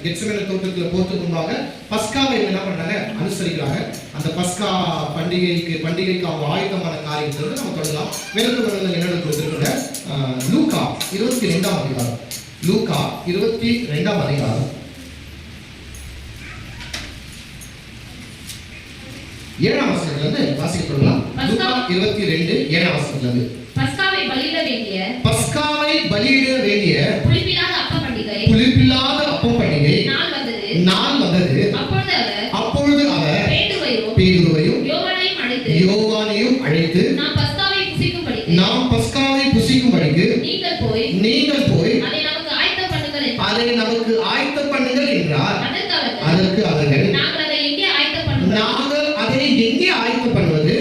Gethsemane தோட்டத்தில் போறதுக்கு முன்பாக பஸ்காவை என்ன பண்றாங்க, அனுசரிக்கிறாங்க. அந்த பஸ்கா பண்டிகைக்கு அவங்க ஆயுதமான காரியத்தை நம்ம தொடங்கலாம். வேதத்தில் என்னென்ன கொடுத்திருக்கிற லூக்கா 22ஆம் அதிகாரம், லூக்கா 22ஆம் அதிகாரம் 7ஆம் வசனத்திலிருந்து வாசிக்க தொடங்கலாம். லூக்கா 22 7ஆம் வசனத்திலிருந்து பஸ்காவை பலியிட வேண்டிய புளிப்பில்லாத அப்பம் பண்டிகை நாள் வந்தது. அப்பொழுது அவர் பேதுருவையும் யோவானையும் அழைத்து நாம் பஸ்காவை புசிக்கும்படிக்கு நீங்கள் போய் அதை நமக்கு ஆயத்த பண்ணுங்கள் என்றார். அதற்கு அவர்கள் நாங்கள் அதை எங்கே ஆயத்த பண்ணுவது,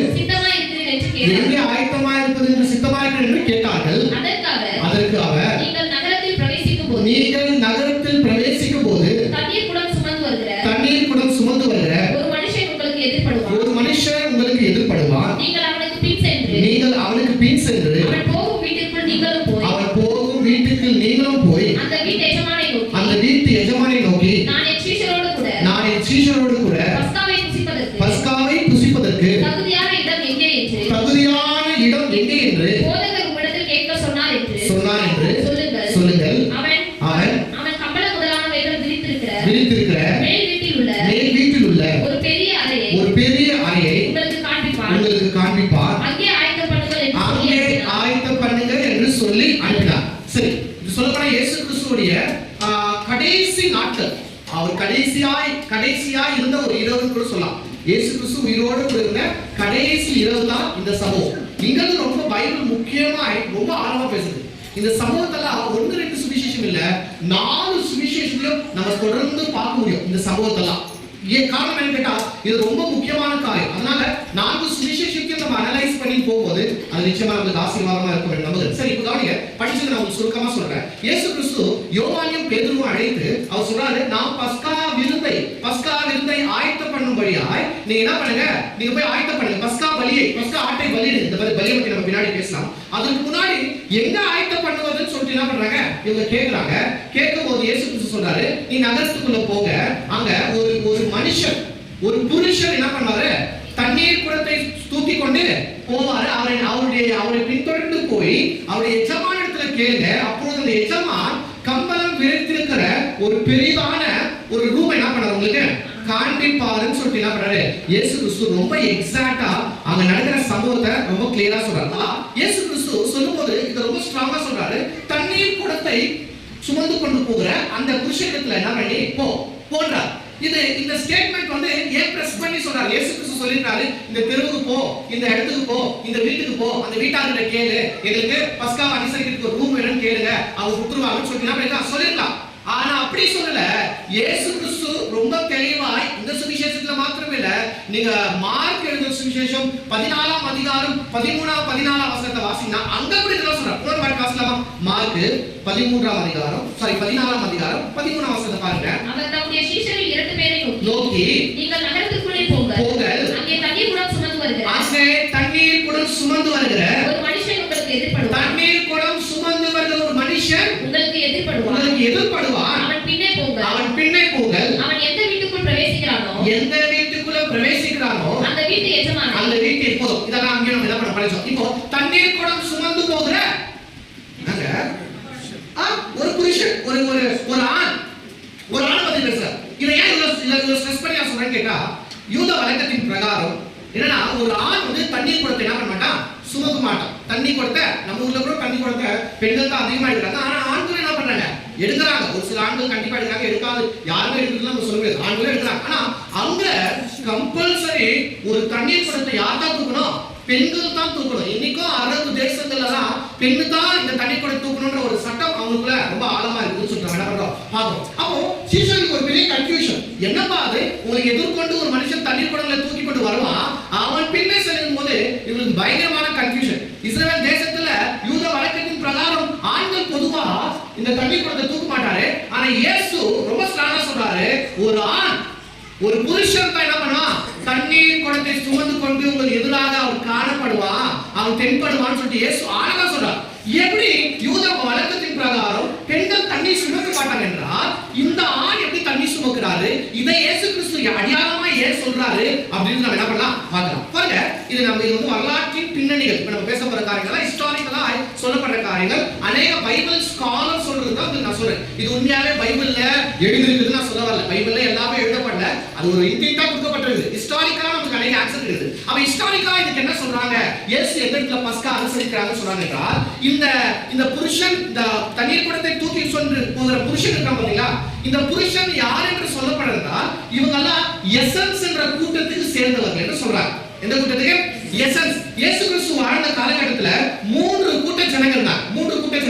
எங்கே ஆயத்தமா இருப்பது என்று சித்தமாயிருக்கிறது என்று கேட்டார்கள். அதற்கு அவர் நீங்கள் நகரத்தில் பிரவேசிக்கும் போது தண்ணீர் குடம் சுமந்து வருகிற ஒரு மனுஷன் உங்களுக்கு எதிர்ப்படுவான். நீங்கள் அவனுக்கு பின் சென்று அவன் போகும் வீட்டுக்கு நீங்களும் போய் அந்த வீட்டு எஜமானை நோக்கி நான் என் சீஷரோடு கூட பஸ்காவை புசிப்பதற்கு தகுதியான இடம் எங்கே என்று சொன்னார் என்று சொல்லுங்கள். அவன் விரித்திருக்கிற மேல் வீட்டில் உள்ள ஒரு பெரிய அறையை உங்களுக்கு காண்பிப்பார். அங்கே ஆயத்த பண்ணுங்கள் என்று சொல்லி அனுப்பினார். சரி, இது சொல்லப்போனா இயேசு கிறிஸ்துவுடைய கடைசி நாட்கள், அவர் கடைசியாய் இருந்த ஒரு இரவு கூட சொல்லலாம். இயேசு கிறிஸ்து உயிரோடு இருந்த கடைசி இரவு தான் இந்த சம்பவம். இங்க ரொம்ப பைபிள் முக்கியமா ரொம்ப ஆழமா பேசுது. இந்த சம்பவத்துல 1-2 சுவிசேஷம் இல்ல, 4 சுவிசேஷங்களும் நம்ம தொடர்ந்து பார்க்க முடியும் இந்த சம்பவத்தெல்லாம். ஏன் காரணம் என்ன கேட்டா, இது ரொம்ப முக்கியமான காரியம். அதனால 4 சுவிசேஷத்தையும் நம்ம அனலைஸ் பண்ணி போகும்போது அது நிச்சயமா நமக்கு ஆசீர்வாதமா இருக்கும் என்று நம்புகிறேன். சரி, இப்போ கவனிங்க, படிச்சது நான் உங்களுக்கு சுருக்கமா சொல்றேன். இயேசு கிறிஸ்து யோவானையும் பேதுருவையும் அழைத்து அவர் சொல்றாரு, நான் பஸ்கா விருந்தை ஆயத்த பண்ணும்படியாய் நீங்க என்ன பண்ணுங்க, நீங்க போய் ஆயத்த பண்ணுங்க. பஸ்கா ஆட்டை பலியிடு. இந்த பலியை பத்தி நம்ம பின்னாடி பேசலாம். அதுக்கு முன்னாடி எங்க ஆயத்த பண்ணுவதுன்னு சொல்லிட்டு என்ன பண்றாங்க, இவங்க கேக்குறாங்க. கேட்கும்போது இயேசு கிறிஸ்து சொல்றாரு, நீ நகரத்துக்குள்ள போங்க. அங்க ஒரு மனுஷன், ஒரு புருஷன் என்ன பண்ணாரு, தண்ணீர் குடத்தை தூக்கி கொண்டு போவாரு. அவரை பின்தொடர்ந்து போய் அவருடைய எஜமானிடத்துல கேளுங்க. அப்பொழுது அந்த எஜமான் கம்பளம் விரித்திருக்கிற ஒரு பெரிதான ஒரு ரூம் என்ன பண்ணாரு, உங்களுக்கு காண்பிப்பாருன்னு சொல்லிட்டு என்ன பண்றாரு இயேசு கிறிஸ்து ரொம்ப எக்ஸாக்ட்டா அங்க நடக்கிற சம்பவத்தை ரொம்ப கிளியரா சொல்றாரு. இயேசு கிறிஸ்து சொல்லும்போது இது ரொம்ப ஸ்ட்ராங்கா சொல்றாரு. தண்ணீர் குடத்தை சுமந்து கொண்டு போகிற அந்த புருஷனிடத்துல என்ன பண்ணி போன்றார். இந்த ஸ்டேட்மெண்ட் வந்து ஏன் பிரஸ் பண்ணி சொல்றாரு, இயேசு கிறிஸ்து சொல்லிட்டாரு, இந்த தெருவுக்கு போ, இந்த இடத்துக்கு போ, இந்த வீட்டுக்கு போ, அந்த வீட்டார்கிட்ட கேளு, எங்களுக்கு பஸ்காவை அனுசரிக்கிறதுக்கு ஒரு ரூம் வேணும்னு கேளுங்க, அவங்க கொடுத்துருவாங்கன்னு சொல்லிட்டு சொல்லிருக்கலாம். ஆனா அப்படி சொல்லல. இயேசு கிறிஸ்து ரொம்ப தெளிவாய் இந்த சுவிசேஷத்துல மாத்திரமே இல்ல, நீங்க மார்க் எழுதின சுவிசேஷம் 14ஆம் அதிகாரம் 13-14 வசனத்தை வாசினா அங்க கூட இதெல்லாம் சொல்றாரு. இன்னொரு வாட்டி வாசிக்கலாமா? மார்க் 14ஆம் அதிகாரம் 13ஆம் வசனத்தை பாருங்க. அவர் தம்முடைய சீஷரில் 2 பேரை நோக்கி நீங்கள் நகரத்துக்குள்ளே போங்கள், அங்கே தண்ணீர் குடம் சுமந்து வருகிற ஒரு மனுஷன் உங்களுக்கு எதிர்ப்படுவார். தண்ணீர் குடம் சுமந்து வருகிற ஒரு மனுஷன் உங்களுக்கு எதிர்ப்படுவார். அவன் பின்னே போங்கள். அவன் எந்த வீட்டுக்குள்ள பிரவேசிக்கிறானோ அந்த வீட்டு எப்போதும் இதெல்லாம் அங்கே நம்ம என்ன படிச்சோம். இப்போ தண்ணீர் குடம் சுமந்து போகிற ஒரு புருஷன், ஒரு ஆண் பத்தி பேசுறார். இதை ஏன் இவ்வளவு ஸ்ட்ரெஸ் பண்ணி சொல்றேன்னு கேட்டா, யூத வழக்கத்தின் பிரகாரம் என்னன்னா, ஒரு ஆண் வந்து தண்ணீர் குடத்தை என்ன பண்ண மாட்டான், சுமக்க மாட்டான். தண்ணி குடத்தை நம்ம ஊர்ல கூட தண்ணி குடத்தை பெண்கள் தான் அதிகமா எடுக்கிறாங்க. ஆனா ஆண்கள் என்ன பண்றாங்க, எடுக்கிறாங்க. ஒரு சில ஆண்கள் கண்டிப்பா எடுக்கிறாங்க, எடுக்காது யாருமே எடுக்கிறது நம்ம சொல்ல முடியாது. ஆண்களும் எடுக்கிறாங்க. ஆனா அங்க கம்பல்சரி ஒரு தண்ணீர் குடத்தை யார் தான் தூக்கணும், பெண்கள் தான் தூக்கணும். இன்னைக்கும் அரபு தேசங்கள்லாம் பெண்ணு தான் இந்த தண்ணீர் குடத்தை தூக்கணும்ன்ற ஒரு சட்டம் அவங்களுக்குள்ள ரொம்ப ஆழமா இருக்குன்னு சொல்றாங்க. என்ன பண்றோம் பாக்கிறோம். அப்போ சீஷனுக்கு ஒரு பெரிய கன்ஃபியூஷன். என்னப்பா அது, உங்களுக்கு எதிர்கொண்டு ஒரு மனுஷன் தண்ணீர் குடங்களை தூக்கி கொண்டு வருவான், அவன் பின்னே செல்லும் போது இவங்களுக்கு பயங்கரமான கன்ஃபியூஷன். இஸ்ரவேல் தேசத்துல யூத வழக்கத்தின் பிரகாரம் ஆண்கள் பொதுவா இந்த தண்ணீர் குடத்தை தூக்க மாட்டாரு. ஆனா இயேசு ரொம்ப ஸ்ட்ராங்கா சொல்றாரு, ஒரு ஆண், ஒரு புருஷன் தான் என்ன பண்ணுவான், தண்ணீர் குடத்தை சுமந்து கொண்டு உங்களுக்கு எதிராக அவன் காணப்படுவான், அவன் தென்படுவான்னு சொல்லிட்டு இயேசு அழகா சொல்றார். எப்படி யூத வழக்கத்தின் பிரகாரம் பெண்கள் தண்ணீர் சுமக்க மாட்டாங்க என்றால், இந்த ஆண் எப்படி தண்ணீர் சொல்றாரு அப்படின்னு நம்ம என்ன பண்ணலாம் பார்க்கலாம். பாருங்க, இது வந்து வரலாற்றின் பின்னணிகள். இப்ப நம்ம பேச போற காரியங்கள் ஹிஸ்டாரிக்கலா சொல்லப்படுற காரியங்கள். அநேக பைபிள் ஸ்காலர் சொல்றதுதான் நான் சொல்றேன். இது உண்மையாவே பைபிள்ல எழுதிருக்குது நான் சொல்ல வரல. பைபிள்ல எல்லாமே எழுதப்படல, அது ஒரு இன்டென்டா கொடுக்கப்பட்டிருக்கு. ஹிஸ்டாரிக்கலா நமக்கு அநேக ஆன்சர் இருக்குது. அப்ப ஹிஸ்டாரிக்கலா இதுக்கு என்ன சொல்றாங்க, இயேசு எந்த இடத்துல பஸ்கா அனுசரிக்கிறாங்கன்னு சொல்றாங்க என்றால், இந்த புருஷன், இந்த தண்ணீர் குடத்தை தூக்கி சென்று போகிற புருஷன் இருக்கான் பாத்தீங்களா, இந்த புருஷன் யார் என்று சொல்லப்படுறதால் இவங்க எல்லாம் எசன்ஸ் என்ற கூட்டத்துக்கு சேர்ந்தவர்கள் என்று சொல்றாங்க. எந்த கூட்டத்துக்கு? எசன்ஸ். இயேசு கிறிஸ்து வாழ்ந்த காலகட்டத்துல மூன்று கூட்ட ஜனங்கள்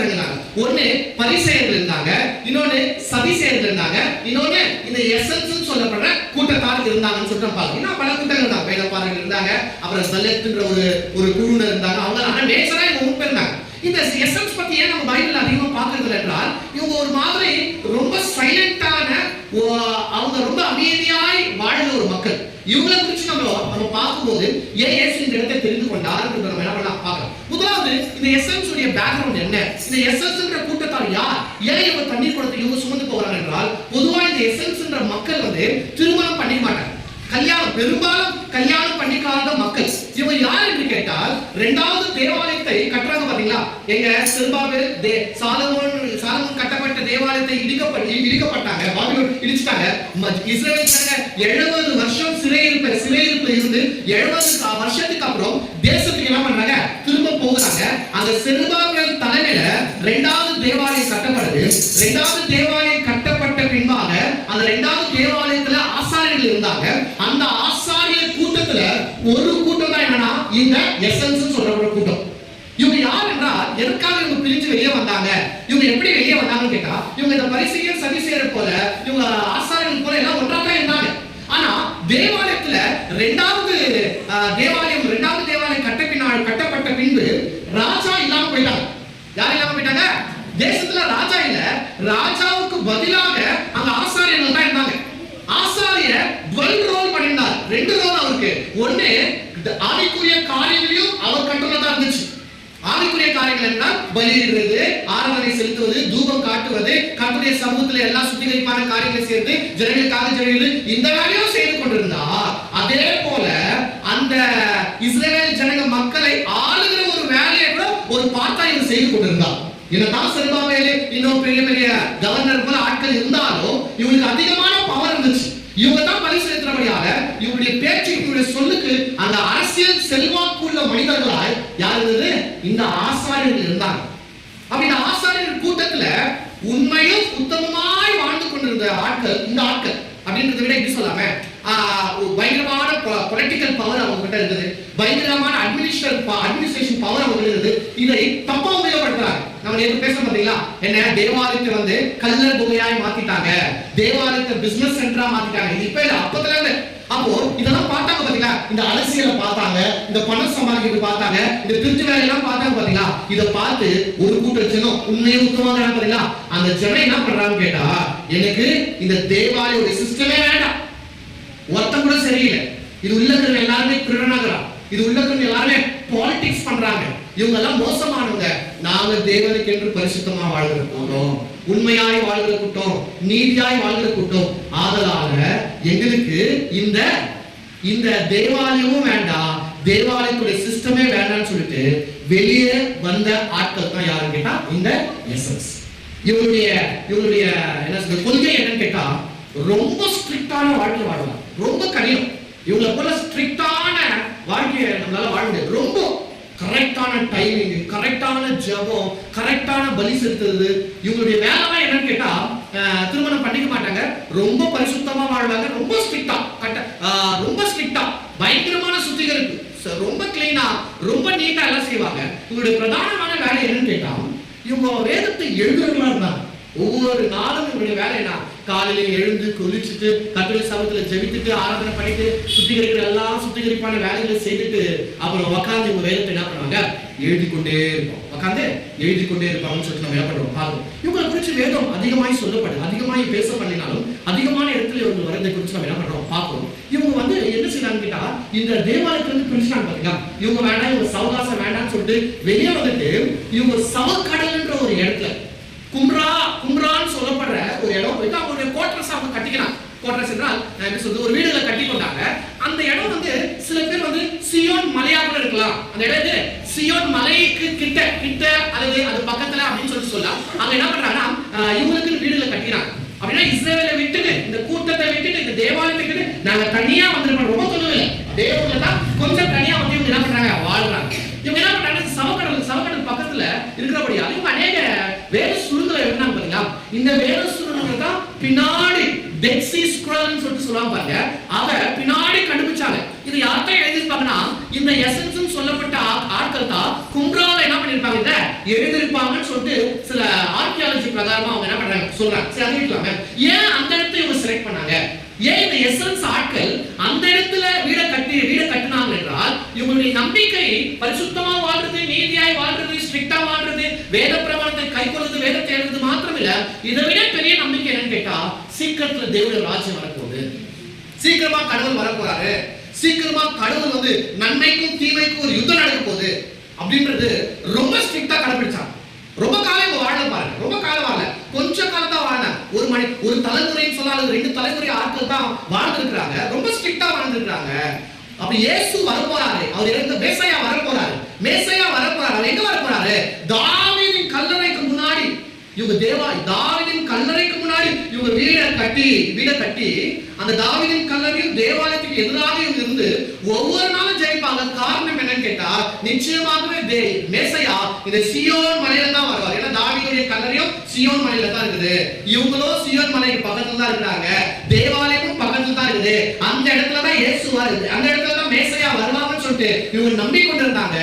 இருந்தாங்க. ஒன்னு பரிசேயர்கள் இருந்தாங்க, இன்னொன்னு சதிசேயர்கள் இருந்தாங்க, இன்னொன்னு இந்த எசன்ஸ் சொல்லப்படுற கூட்டத்தார்கள் இருந்தாங்கன்னு சொல்லிட்டு பாருங்க. இன்னும் பல கூட்டங்கள் இருந்தாங்க. வேதபாரகர்கள் இருந்தாங்க, அப்புறம் சலெத்ன்ற ஒரு குழுவினர் இருந்தாங்க. அவங்க ஆனா நேச்சரா இவங்க முன் இருந்தாங்க. இந்த எசன்ஸ் பத்தி ஏன் நம்ம பைபிள் அதிகமா பார்க்கிறது என்றால், இவங்க ஒரு மாதிரி ரொம்ப சைலண்டான, அவங்க ரொம்ப அமைதியாய் வாழ்ந்த ஒரு மக்கள். இவங்களை குறித்து நம்ம பார்க்கும்போது ஏன் இயேசு இந்த இடத்தை தெரிந்து கொண்டார் என்று நம்ம என்ன பண்ணலாம் பார்க்கலாம். முதலாவது, இந்த எசன்ஸ் உடைய பேக்ரவுண்ட் என்ன, இந்த எசன்ஸ்ன்ற கூட்டத்தார் யார், ஏன் இவங்க தண்ணீர் குடத்தை இவங்க சுமந்து போறாங்க என்றால், பொதுவா இந்த எசன்ஸ்ன்ற மக்கள் வந்து திருமணம் பண்ணிக்க மாட்டாங்க. பெரும்பாலும் கல்யாணம் பண்ணிக்காத மக்கள். இவங்க யார் என்று கேட்டால், இரண்டாவது தேவாலயத்தை கட்டுறாங்க பாத்தீங்களா, எங்க செருபாபேல் சாலமோன் கட்டப்பட்ட தேவாலயத்தை இடிக்கப்பட்டாங்க, பாபிலோன் இடிச்சிட்டாங்க. இஸ்ரவேல் ஜனங்க 70 வருஷம் சிறையிருப்பு இருந்து 70 வருஷத்துக்கு அப்புறம் தேசத்துக்கு என்ன பண்றாங்க, திரும்ப போகிறாங்க. அந்த செருபாபேல் தலைமையில இரண்டாவது தேவாலயம் கட்டப்படுது. இரண்டாவது தேவாலயம் கட்டப்பட்ட பின்பாக அந்த இரண்டாவது தேவாலயத்துல ஆசாரியர்கள் இருந்தாங்க. அந்த ஆசாரியர் கூட்டத்துல ஒரு கூட்டம் தான் என்னன்னா இந்த எசன்ஸ் சொல்ற கூட்டம். இவங்க யார் என்றால், எதற்காக இவங்க பிரிஞ்சு வெளியே வந்தாங்க, இவங்க எப்படி வெளியே வந்தாங்கன்னு கேட்டா, இவங்க இந்த பரிசேயர் சதிசேயர் போல, இவங்க ஆசாரியர்கள் போல எல்லாம் ஒன்றாக இருந்தாங்க. ஆனா தேவாலயத்துல இரண்டாவது தேவாலயம் கட்டப்பட்ட பின்பு ராஜா இல்லாம போயிட்டாங்க. யார் இல்லாம போயிட்டாங்க? தேசத்துல ராஜா இல்ல, ராஜாவுக்கு பதிலாக அங்க ஆசாரியர்கள் தான் இருந்தாங்க. ஆசாரியர் 12 ரோல் பண்ணினார். 2 ரோல் அவருக்கு. ஒண்ணு, ஆவிக்குரிய காரியங்களையும் அவர் கண்ட்ரோல்ல தான் இருந்துச்சு. ஆவிக்குரிய காரியங்கள் என்ன? பலியிடுறது, ஆராதனை செலுத்துவது, தூபம் காட்டுவது, கர்த்தருடைய சமூகத்துல எல்லா சுத்திகரிப்பான காரியங்களை சேர்த்து ஜனங்களுக்காக ஜெயிலுது, இந்த வேலையும் செய்து கொண்டிருந்தார். அதே போல அந்த இஸ்ரவேல் ஜனங்க மக்களை ஆளுகிற ஒரு வேலையை கூட ஒரு பார்த்தா இவர் செய்து கொண்டிருந்தார். என்னதான் செருபாபேல் இன்னும் பெரிய பெரிய கவர்னர் போல ஆட்கள் இருந்தாலும் இவங்களுக்கு அதிகமான பவர் இருந்துச்சு. இவங்க தான் பலி செலுத்துறபடியாக இவங்களுடைய பேச்சு, இவங்களுடைய சொல்லுக்கு அந்த அரசியல் செல்வாக்குள்ள மனிதர்களாய் யார் இருந்தது? இந்த ஆசாரியர்கள் இருந்தாங்க. அப்ப இந்த ஆசாரியர்கள் கூட்டத்துல உண்மையும் உத்தமமாய் வாழ்ந்து கொண்டிருந்த ஆட்கள் இந்த ஆட்கள் அப்படின்றத விட எப்படி சொல்லாம, பயங்கரமான பொலிட்டிக்கல் பவர் அவங்க கிட்ட இருந்தது, பயங்கரமான அட்மினிஸ்ட்ரேஷன் பவர் அவங்க இருந்தது. இதை தப்பா உபயோகப்படுத்துறாங்க. நம்ம நேற்று பேச பாத்தீங்களா, என்ன தேவாலயத்தை வந்து கல்லர் குகையாய் மாத்திட்டாங்க, தேவாலயத்தை பிசினஸ் சென்டரா மாத்திட்டாங்க. இது இப்ப இல்ல, அப்பத்துல இருந்து. அப்போ இதெல்லாம் பார்த்தாங்க பாத்தீங்களா, இந்த அரசியலை பார்த்தாங்க, இந்த பணம் சம்பாதிக்கிறது பார்த்தாங்க, இந்த திருட்டு வேலையெல்லாம் பார்த்தாங்க பாத்தீங்களா. இதை பார்த்து ஒரு கூட்டம் ஜனம் உண்மையை உத்தமாக பாத்தீங்களா, அந்த ஜனம் என்ன பண்றாங்கன்னு கேட்டா, எனக்கு இந்த தேவாலயோட சிஸ்டமே வேண்டாம், ஒருத்தம் கூட சரியில்லை, இது உள்ளவங்க எல்லாருமே திருடனாகிறான், இது உள்ளவங்க எல்லாருமே பாலிடிக்ஸ் பண்றாங்க, இவங்க எல்லாம் மோசமானவங்க, நாங்க தேவனுக்கு என்று பரிசுத்தமா வாழ்கிற கூட்டம், உண்மையாய் வாழ்கிற கூட்டம், நீதியாய் வாழ்கிற கூட்டம், ஆதலால எங்களுக்கு இந்த தேவாலயமும் வேண்டாம், தேவாலயத்துடைய சிஸ்டமே வேண்டாம்னு சொல்லிட்டு வெளியே வந்த ஆட்கள் தான் யாருன்னு கேட்டா இந்த எசன்ஸ். இவங்களுடைய என்ன சொல்ற கொள்கை என்னன்னு கேட்டா, ரொம்ப ஸ்ட்ரிக்டான வாழ்க்கை வாழலாம், ரொம்ப கடினம். இவங்களை போல ஸ்ட்ரிக்டான வாழ்க்கையை நம்மளால வாழ முடியாது. ரொம்ப கரெக்டான டைமிங், கரெக்டான ஜெபம், கரெக்டான பலி செலுத்துறது. இவங்களுடைய வேலை என்னன்னு கேட்டா, திருமணம் பண்ணிக்க மாட்டாங்க, ரொம்ப பரிசுத்தமா வாழ்வாங்க, ரொம்ப ஸ்ட்ரிக்டா பயங்கரமான சுத்திகரிப்பு, ரொம்ப கிளீனா ரொம்ப நீட்டா எல்லாம் செய்வாங்க. இவங்களுடைய பிரதானமான வேலை என்னன்னு கேட்டா, இவங்க வேதத்தை எழுதுறவங்களா இருந்தாங்க. ஒவ்வொரு நாளும் இவருடைய வேலை என்ன, காலையில எழுந்து குளிச்சுட்டு கர்த்தருடைய சமூகத்துல ஜெபித்துட்டு ஆராதனை பண்ணிட்டு சுத்திகரிக்கிற எல்லாம் சுத்திகரிப்பான வேலைகளை செய்துட்டு அப்புறம் உட்கார்ந்து இவங்க வேதத்தை என்ன பண்ணுவாங்க, எழுதி கொண்டே இருப்பாங்கன்னு சொல்லிட்டு நம்ம என்ன பண்றோம் பாருங்க. இவங்களை குறிச்சு வேதம் அதிகமாய் சொல்லப்படுது, அதிகமாய் பேச பண்ணினாலும் அதிகமான இடத்துல இவங்க வரதை குறிச்சு நம்ம என்ன பண்றோம் பார்க்கிறோம். இவங்க வந்து என்ன செய்யறாங்க கேட்டா, இந்த தேவாலயத்துல இருந்து பிரிச்சுட்டாங்க பாத்தீங்களா, இவங்க வேண்டாம், இவங்க சவகாசம் வேண்டாம்னு சொல்லிட்டு வெளியே வந்துட்டு இவங்க சவக்கடல்ன்ற ஒரு இடத்துல கும்ரான்னு சொல்லப்படுற ஒரு இடம் போயிட்டு அவங்களுடைய கோட்ரஸ் அவங்க கட்டிக்கிறாங்க. கோட்ரஸ் என்றால் எப்படி சொல்றது, ஒரு வீடுகளை கட்டி கொண்டாங்க. அந்த இடம் வந்து சில பேர் வந்து சியோன் மலையா கூட இருக்கலாம். அந்த இடம் இது சியோன் மலைக்கு கிட்ட கிட்ட அல்லது அது பக்கத்துல அப்படின்னு சொல்லலாம். அங்க என்ன பண்றாங்கன்னா இவங்களுக்கு வீடுகளை கட்டினாங்க. அப்படின்னா இஸ்ரவேலை விட்டுட்டு இந்த கூட்டத்தை விட்டுட்டு இந்த தேவாலயத்தை விட்டு நாங்க தனியா வந்திருக்கோம். ரொம்ப சொல்லவே தேவத்துல தான் கொஞ்சம் தனியா வந்து இவங்க என்ன பண்றாங்க, வாழ்றாங்க. இவங்க என்ன பண்றாங்க, சவக்கடல் பக்கத்துல இருக்கிறபடி அதுவும் அநேக வேறு சுருங்களை இருந்தாங்க பாத்தீங்களா. இந்த வேறு சுருங்கள் தான் பின்னாடி டெட் சீ ஸ்க்ரோல்னு சொல்லுவாங்க பாருங்க. அத பின்னாடி கண்டுபிடிச்சாங்க. இது யார்கிட்ட எழுதிருப்பாங்கன்னா இந்த எசன்ஸ் சொல்லப்பட்ட ஆட்கள் தான் கும்ரால என்ன பண்ணிருப்பாங்க, இத எழுதிருப்பாங்கன்னு சொல்லிட்டு சில ஆர்கியாலஜி பிரகாரமா அவங்க என்ன பண்றாங்க சொல்றாங்க. சரி, அது இருக்கலாங்க. ஏன் அந்த இடத்தை இவங்க செலக்ட் பண்ணாங்க, ஏன் இந்த எசன்ஸ் ஆட்கள் அந்த இடத்துல வீட கட்டினாங்க என்றால் இவங்களுடைய நம்பிக்கை பரிசுத்தமா வாழ்றது, நீதியாய் வாழ்றது, ஸ்ட்ரிக்ட்டா வாழ்றது, வேத பிரமாணத்தை கைக்கொள்வது, வேதத்தை எழுதுறது மாத்திரம் இல்ல, இதை விட பெரிய நம்பிக்கை என்னன்னு கேட்டா சீக்கிரத்துல தேவனுடைய ராஜ்யம் வரப்போகுது, சீக்கிரமா கடவுள் வரப்போறாரு, சீக்கிரமா கடவுள் வந்து நன்மைக்கும் தீமைக்கும் ஒரு யுத்தம் நடக்க போகுது அப்படின்றது ரொம்ப ஸ்ட்ரிக்ட்டா கடைபிடிச்சாங்க. ரொம்ப காலம் இவங்க வாழ பாருங்க, ரொம்ப காலம் வாழ, கொஞ்ச காலம் தான் வாழ, ஒரு தலைமுறைன்னு சொன்னாலும் 2 தலைமுறை ஆட்கள் தான் வாழ்ந்துருக்காங்க. ரொம்ப ஸ்ட்ரிக்ட்டா வாழ்ந்துருக்காங்க. அப்ப இயேசு வரப்போறாரு, அவர் இருந்த மேசையா வரப்போறாரு. அவர் எங்க வரப்போறாரு, தாவீதின் கல்லறைக்கு முன்னாடி. இவங்க தாவீதின் கல்லறைக்கு முன்னாடி இவங்க வீட கட்டி அந்த தாவீதின் கல்லறையும் தேவாலயத்துக்கு எதிராக இவங்க இருந்து ஒவ்வொரு நாளும் ஜெயிப்பாங்க. காரணம் என்னன்னு கேட்டா நிச்சயமாகவே மேசையா இந்த சியோன் மலையில தான் வருவார். ஏன்னா தாவீதுடைய கல்லறையும் சியோன் மலையில தான் இருக்குது. இவங்களும் சியோன் மலைக்கு பக்கத்துல தான் இருக்காங்க, தேவாலயமும் பக்கத்துல தான் இருக்குது. அந்த இடத்துல தான் இயேசு வருது, அந்த இடத்துல தான் மேசையா வருவாங்கன்னு சொல்லிட்டு இவங்க நம்பிக்கொண்டிருந்தாங்க.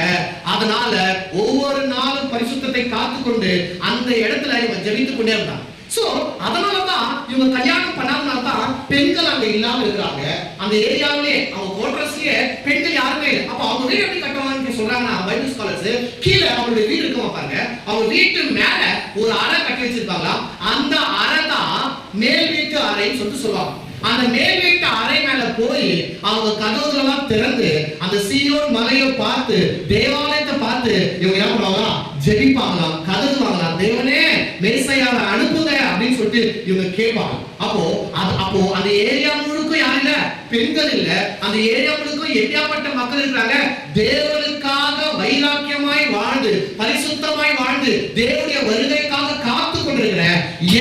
அதனால ஒவ்வொரு நாளும் பரிசுத்தத்தை காத்துக்கொண்டு அந்த இடத்துல இவங்க ஜெபித்துக் கொண்டே இருந்தாங்க. சோ அதனாலதான் இவங்க கல்யாணம் பண்ணாதனாலதான் பெண்கள் அங்க இல்லாம இருக்கிறாங்க. அந்த ஏரியாவிலே அவங்க கோட்ரஸ்லயே பெண்கள் யாருமே இல்லை. அப்ப அவங்க வீடு எப்படி கட்டுவாங்கன்னு சொல்றாங்கன்னா பைபிள் ஸ்காலர்ஸ் கீழே அவங்களுடைய வீடு இருக்குமா பாருங்க, அவங்க வீட்டு மேல ஒரு அறை கட்டி வச்சிருப்பாங்களா. அந்த அறை தான் மேல் வீட்டு அறைன்னு சொல்லிட்டு சொல்லுவாங்க. அந்த மேல் வீட்டு அறை மேல போய் அவங்க கதவுகளெல்லாம் திறந்து அந்த சீயோன் மலையை பார்த்து தேவாலயத்தை பார்த்து இவங்க என்ன பண்ணுவாங்க, ஜெபிப்பாங்களாம், கதறுவாங்களாம், தேவனே மேசையாவை அனுப்புங்க அப்படின்னு சொல்லிட்டு இவங்க கேட்பாங்க. அப்போ அந்த ஏரியா முழுக்க யாரும் இல்ல, பெண்கள் இல்ல. அந்த ஏரியா முழுக்க எப்படியாப்பட்ட மக்கள் இருக்கிறாங்க, தேவனுக்காக வைராக்கியமாய் வாழ்ந்து பரிசுத்தமாய் வாழ்ந்து தேவனுடைய வருகைக்காக காத்து கொண்டிருக்கிற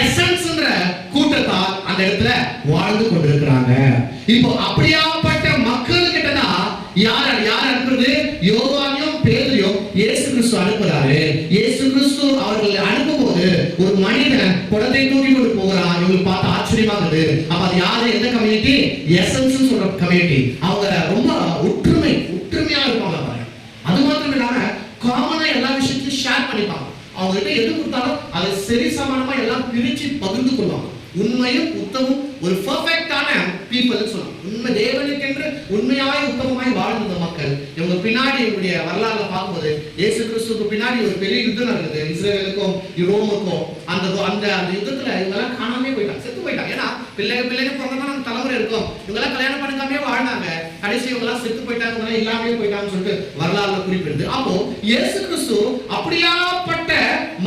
எசன்ஸ்ன்ற கூட்டத்தால் அந்த இடத்துல வாழ்ந்து கொண்டிருக்கிறாங்க. இப்போ அப்படியாப்பட்ட மக்கள் கிட்டதான் யார் அனுப்புறது, யோவானையும் பேதுருவையும் இயேசு கிறிஸ்து அனுப்புறாரு. இயேசு கிறிஸ்து அவர்களை அனுப்பும் போது ஒரு மனிதன் குடத்தை தூக்கி கொண்டு போகிறான். இவங்களுக்கு பார்த்து ஆச்சரியமா இருக்குது. அப்ப அது யாரு, எந்த கம்யூனிட்டி, எசன்ஸ் சொல்ற கம்யூனிட்டி. அவங்க ரொம்ப ஒற்றுமையா இருப்பாங்க பாருங்க. அது மாத்திரம் இல்லாம காமனா எல்லா விஷயத்தையும் ஷேர் பண்ணிப்பாங்க. அவங்க கிட்ட எது கொடுத்தாலும் அதை சரி சமானமா எல்லாம் பிரிச்சு பகிர்ந்து கொள்வாங்க. உண்மையும் உத்தமும் ஒரு பெர்ஃபெக்ட்டான பீப்பிள்னு சொல்லலாம். உண்மை தேவனுக்கென்று உண்மையாய் உத்தமமாய் வாழ்ந்த மக்கள். இவங்க பின்னாடி இவருடைய வரலாறுல பார்க்கும்போது இயேசு கிறிஸ்துவுக்கு பின்னாடி ஒரு பெரிய யுத்தம் நடக்குது இஸ்ரேலுக்கும் ரோமுக்கும். அந்த யுத்தத்துல இவங்க எல்லாம் காணாமே போயிட்டாங்க, செத்து போயிட்டாங்க. ஏன்னா பிள்ளைங்க பிறந்தா நம்ம தலைமுறை இருக்கும். இவங்க எல்லாம் கல்யாணம் பண்ணிக்காமே வாழ்ந்தாங்க. கடைசி இவங்க எல்லாம் செத்து போயிட்டாங்க, இல்லாமே போயிட்டாங்கன்னு சொல்லிட்டு வரலாறுல குறிப்பிடுது. அப்போ இயேசு கிறிஸ்து அப்படியாப்பட்ட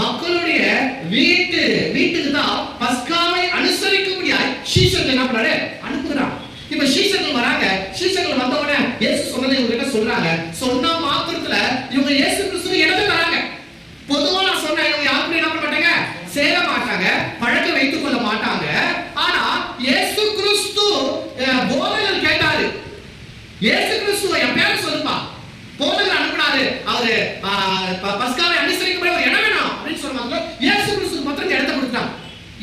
மக்களுடைய வீட்டுக்கு தான் பஸ்காவை அனுசரிக்கும்படியாய் சீஷர்கள் என்ன பண்றாரு, அனுப்புகிறார். இப்ப சீஷர்கள் வராங்க. சீஷர்கள் வந்த உடனே இயேசு சொன்னதை இவங்க கிட்ட சொல்றாங்க. சொன்ன மாத்திரத்துல இவங்க இயேசு கிறிஸ்து இடத்தை வராங்க. பொதுவா நான் சொன்னேன், இவங்க யாருக்கும் என்ன பண்ண மாட்டாங்க, சேர மாட்டாங்க, பழக்கம் வைத்துக் கொள்ள மாட்டாங்க. ஆனா இயேசு கிறிஸ்து போதகர் கேட்டாரு, இயேசு கிறிஸ்து என் பேரை சொல்லுப்பா, போதகர் அனுப்பினாரு, அவரு பஸ்காவை அனுசரிக்கும்படி ஒரு இடம் வேணும் அப்படின்னு சொன்னாங்க. இயேசு கிறிஸ்து மாத்திரம் இடத்தை கொடுத்தாங்க.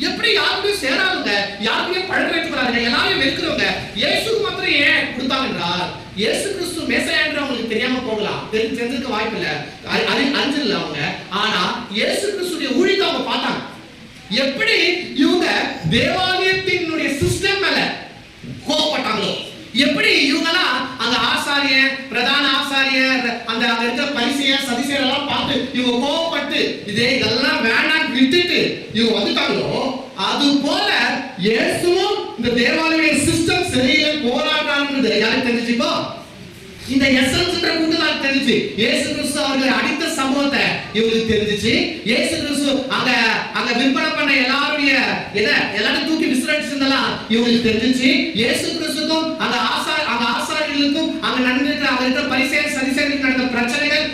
எப்படி யாருமே சேராதுங்க, யாருமே பழக்க வைத்துக்கிறாங்க, எல்லாரும் வெறுக்கிறவங்க இயேசுக்கு மாத்திரம் ஏன் கொடுத்தாங்க என்றால் இயேசு கிறிஸ்து மேசையா என்று அவங்களுக்கு தெரியாம போகலாம், தெரிஞ்சிருக்க வாய்ப்பு இல்ல, அறிஞ்சிடல அவங்க. ஆனா இயேசு கிறிஸ்துடைய ஊழியத்தை அவங்க பார்த்தாங்க. எப்படி இவங்க தேவாலயத்தினுடைய சிஸ்டம் மேல கோபப்பட்டாங்களோ, எப்படி இவங்கெல்லாம் அந்த ஆசாரியர், பிரதான ஆசாரியர், அந்த அங்க இருக்கிற பரிசேயர் சதுசேயர் எல்லாம் பார்த்து இவங்க கோபப்பட்டு இதெல்லாம் வேணாம் விட்டுட்டு இவங்க வந்துட்டாங்களோ, அது போல இயேசுவும் இந்த தேவாலய சிஸ்டம் சரியில்லை போராடுறாங்க. யாருக்கு தெரிஞ்சுப்போ இந்த எசன்ஸ்ன்ற கூட்டத்தாருக்கு தெரிஞ்சு இயேசு கிறிஸ்து அவர்களை அடித்த சம்பவத்தை இவங்களுக்கு தெரிஞ்சிச்சு. இயேசு கிறிஸ்து அங்க விற்பனை பண்ண எல்லாரும் தூக்கி விசிறடிச்சதெல்லாம் இவங்களுக்கு தெரிஞ்சிச்சு. இயேசு கிறிஸ்துக்கும் அங்க ஆசாரியர்களுக்கும் அங்க நடந்த பரிசேயர் சதுசேயர்களுக்கு நடந்த பிரச்சனைகள்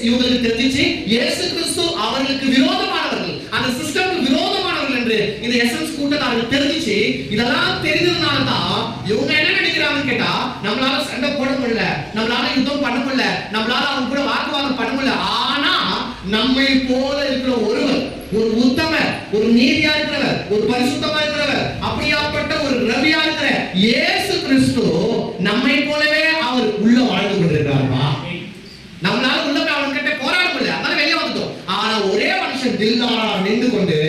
இவங்களுக்கு தெரிஞ்சிச்சு. இயேசு கிறிஸ்து அவர்களுக்கு விரோதமானவர்கள், அந்த சிஸ்டம்க்கு விரோதமானவர்கள் என்று இந்த எசன்ஸ் கூட்டத்தாருக்கு தெரிஞ்சிச்சு. இதெல்லாம் தெரிஞ்சதுனால தான் இவங்க என்ன நினைக்கிறாங்கன்னு கேட்டா, நம்மளால சண்டை போட முடியல, நம்மளால யுத்தம் பண்ண முடியல, நம்மளால அவங்க கூட வாக்குவாதம் பண்ண முடியல. ஆனா நம்மை போல இருக்கிற ஒருவர், ஒரு உத்தமர், ஒரு நீதியா இருக்கிறவர், ஒரு பரிசுத்தமா இருக்கிறவர், அப்படியாப்பட்ட ஒரு ரவியா இருக்கிற இயேசு கிறிஸ்து நம்மை போலவே அவர் உள்ள வாழ்ந்து கொண்டிருக்கிறார்மா. நம்மளால உள்ள அவன் கிட்ட போராட முடியல, அதனால வெளியே வந்துட்டோம். ஆனா ஒரே மனுஷன் தில்தாரா நின்று கொண்டு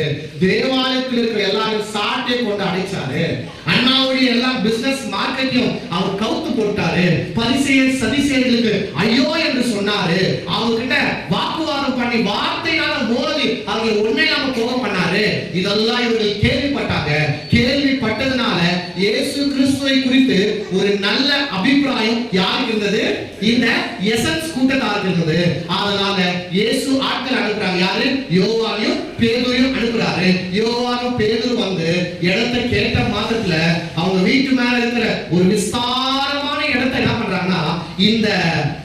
தேவாலயத்தில் இருக்கிற எல்லாரும் சாட்டை கொண்டு அடைச்சாரு. அண்ணாவுடைய எல்லா பிசினஸ் மார்க்கெட்டையும் அவர் கவுத்து போட்டாரு. பரிசேயர் சதுசேயர்களுக்கு ஐயோ என்று சொன்னாரு. அவங்க கிட்ட வாக்குவாதம் பண்ணி வார்த்தையால மோதி அவங்க உண்மையில்லாம போக பண்ணாரு. இதெல்லாம் இவர்கள் கேள்விப்பட்டாங்க. கேள்விப்பட்டதுனால இயேசு கிறிஸ்துவை குறித்து ஒரு நல்ல அபிப்பிராயம் யாருக்கு இருந்தது? இந்த எசன்ஸ் கூட்டத்தாருக்கு இருந்தது. அதனால இயேசு ஆட்கள் அனுப்புறாங்க. யாரு? யோவானையும் பேதுருவையும் அனுப்புறாரு. யோவானும் பேதுரு வந்து இடத்தை கேட்ட மாத்திரத்துல அவங்க வீட்டு மேல இருக்கிற ஒரு விஸ்தாரமான இடத்தை என்ன பண்றாங்கன்னா,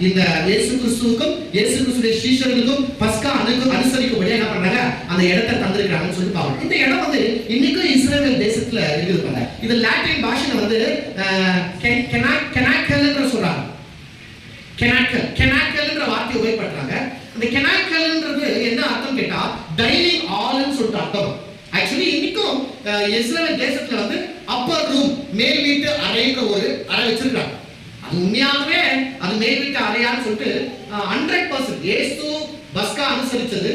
இந்த இயேசு கிறிஸ்துவுக்கும் இயேசு கிறிஸ்துவின் சீஷர்களுக்கும் பஸ்கா அனுசரிக்கும்படி என்ன பண்றாங்க, அந்த இடத்தை தந்திருக்காங்கன்னு சொல்லி பாருங்க. இந்த இடம் வந்து இன்னைக்கும் இஸ்ரேல் தேசத்துல இருக்குது பாருங்க. இது லாட்டின் பாஷையில வந்து கெனாக்கல்ன்ற சொல்றாங்க. கெனாக்கல்ன்ற வார்த்தையை உபயோகப்படுத்துறாங்க. அந்த கெனாக்கல்ன்றது என்ன அர்த்தம் கேட்டா, டைனிங் ஹால்னு சொல்லிட்டு அர்த்தம். ஆக்சுவலி இன்னைக்கும் இஸ்ரேல் தேசத்துல வந்து அப்பர் ரூம், மேல் வீட்டு அறைன்ற ஒரு அறை வச்சிருக்காங்க. அது உண்மையாகவே அது மேல் வீட்டு அறையான்னு சொல்லிட்டு 100% இயேசு பஸ்கா அனுசரிச்சது,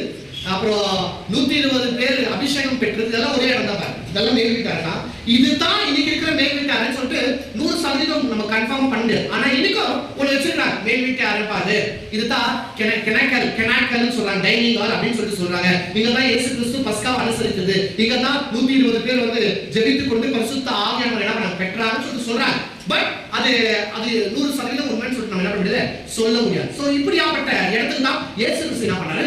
அப்புறம் 120 பேர் அபிஷேகம் பெற்றது, இதெல்லாம் ஒரே இடம் தான். இதெல்லாம் மேல் வீட்டு அறை தான். இதுதான் இன்னைக்கு இருக்கிற மேல் வீட்டு அறைன்னு சொல்லிட்டு 100% நம்ம கன்ஃபார்ம் பண்ணு. ஆனா இன்னைக்கும் ஒண்ணு வச்சிருக்காங்க, மேல் வீட்டு அறை பாது. இதுதான் கெனாக்கல்னு சொல்றாங்க, டைனிங் ஹால் அப்படின்னு சொல்லிட்டு சொல்றாங்க. இங்க தான் இயேசு கிறிஸ்து பஸ்காவை அனுசரிச்சது. இங்க தான் 120 பேர் வந்து ஜெபித்துக் கொண்டு பரிசுத்த ஆவியானவர் என்ன பண்ணாங்க, பெற்றாங்கன்னு சொல்லிட்டு சொல்றாங்க. பட் அது 100% உண்மைன்னு சொல்லிட்டு நம்ம என்ன பண்ண முடியாது, சொல்ல முடியாது. சோ இப்படியாப்பட்ட இடத்துக்கு தான் இயேசு கிறிஸ்து என்ன பண்ணாரு,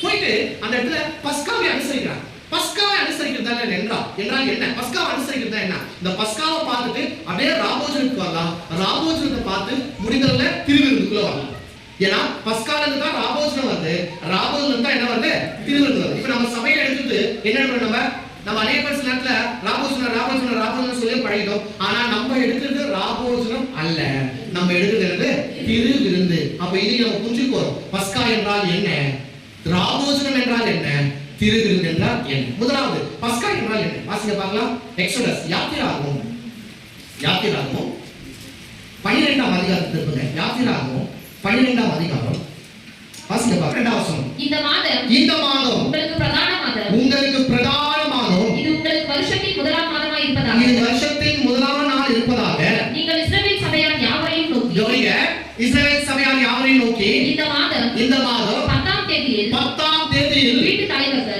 போயிட்டு அந்த இடத்துல பஸ்காவை அனுசரிக்கிறாங்க. பஸ்காவை அனுசரிக்கிறதா என்றால் என்ன? பஸ்காவை அனுசரிக்கிறதா என்ன? இந்த பஸ்காவை பார்த்துட்டு அப்படியே ராபோஜனுக்கு வரலாம், ராபோஜனத்தை பார்த்து முடிந்தவங்க திருவிருந்துக்குள்ள வரலாம். ஏன்னா பஸ்கால இருந்து தான் ராபோஜனம் வருது, ராபோஜனம் தான் என்ன வருது, திருவிருந்து வருது. இப்ப நம்ம சபையில எடுத்துட்டு என்ன நம்ம அநேக பேர் நேரத்துல ராபோஜனம் சொல்லி பழகிட்டோம். ஆனா நம்ம எடுக்கிறது ராபோஜனம் அல்ல, நம்ம எடுக்கிறது திருவிருந்து. அப்ப இன்னைக்கு நம்ம புரிஞ்சுக்க போறோம், பஸ்கா என்றால் என்ன, ராபோஜனம் என்றால் என்ன, திருவிருந்து என்றால் என்ன. முதலாவது பஸ்கா என்றால் என்ன வாசிங்க பார்க்கலாம். எக்ஸோடஸ், யாத்திராகமம் 12ஆம் அதிகாரத்தை திருப்புங்க. யாத்திராகமம் 12ஆம் அதிகாரம் வாசிங்க பார்க்கலாம். 2ஆம் வசனம். இந்த மாதம் உங்களுக்கு பிரதான மாதம், இது உங்களுக்கு வருஷத்தின் முதலாம் மாதமாய் இருப்பதாக, இது வருஷத்தின் முதலாம் நாள் இருப்பதாக நீங்கள் இஸ்ரவேல் சபையார் யாவரையும் நோக்கி, இஸ்ரவேல் சபையார் யாவரையும் நோக்கி, இந்த மாதம் 10ஆம் தேதியில் வீட்டு தலைவர்கள்